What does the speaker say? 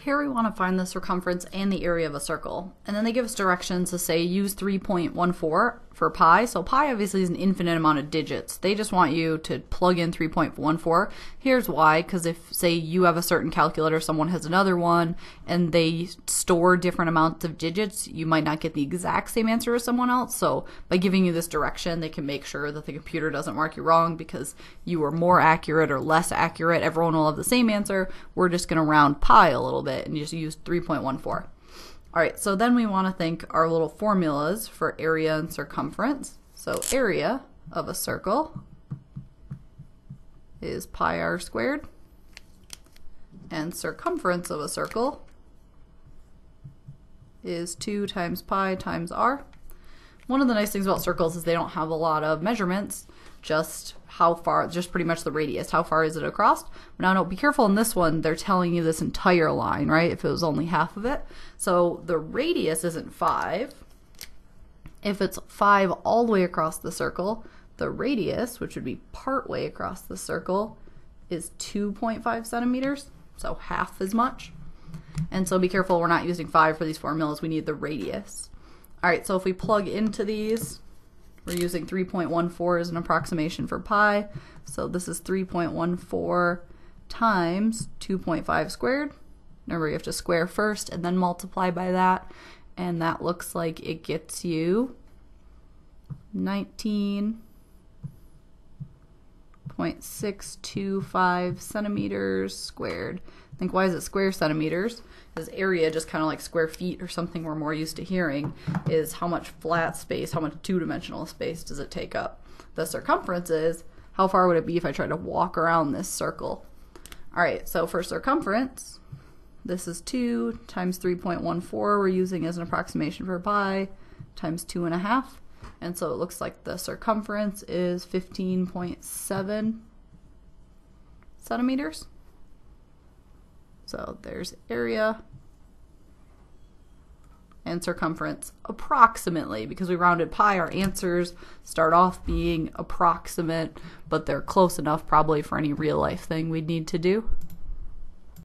Here we want to find the circumference and the area of a circle. And then they give us directions to say use 3.14 for pi. So pi obviously is an infinite amount of digits. They just want you to plug in 3.14. Here's why, because if, say, you have a certain calculator, someone has another one, and they store different amounts of digits, you might not get the exact same answer as someone else. So by giving you this direction, they can make sure that the computer doesn't mark you wrong because you are more accurate or less accurate. Everyone will have the same answer. We're just going to round pi a little bit and just use 3.14. All right, so then we want to think our little formulas for area and circumference. So area of a circle is pi r squared, and circumference of a circle is 2 times pi times r. One of the nice things about circles is they don't have a lot of measurements, just how far, just pretty much the radius. How far is it across? Now, no, be careful in this one, they're telling you this entire line, right? If it was only half of it. So the radius isn't 5. If it's 5 all the way across the circle, the radius, which would be part way across the circle, is 2.5 centimeters, so half as much. And so be careful, we're not using 5 for these formulas, we need the radius. All right, so if we plug into these, we're using 3.14 as an approximation for pi. So this is 3.14 times 2.5 squared. Remember, you have to square first and then multiply by that. And that looks like it gets you 19.625 centimeters squared. I think, why is it square centimeters? Because area, just kind of like square feet or something we're more used to hearing, is how much flat space, how much two-dimensional space does it take up. The circumference is how far would it be if I tried to walk around this circle. All right, so for circumference, this is 2 times 3.14 we're using as an approximation for pi times 2.5. And so it looks like the circumference is 15.7 centimeters. So there's area and circumference approximately. Because we rounded pi, our answers start off being approximate, but they're close enough probably for any real life thing we'd need to do.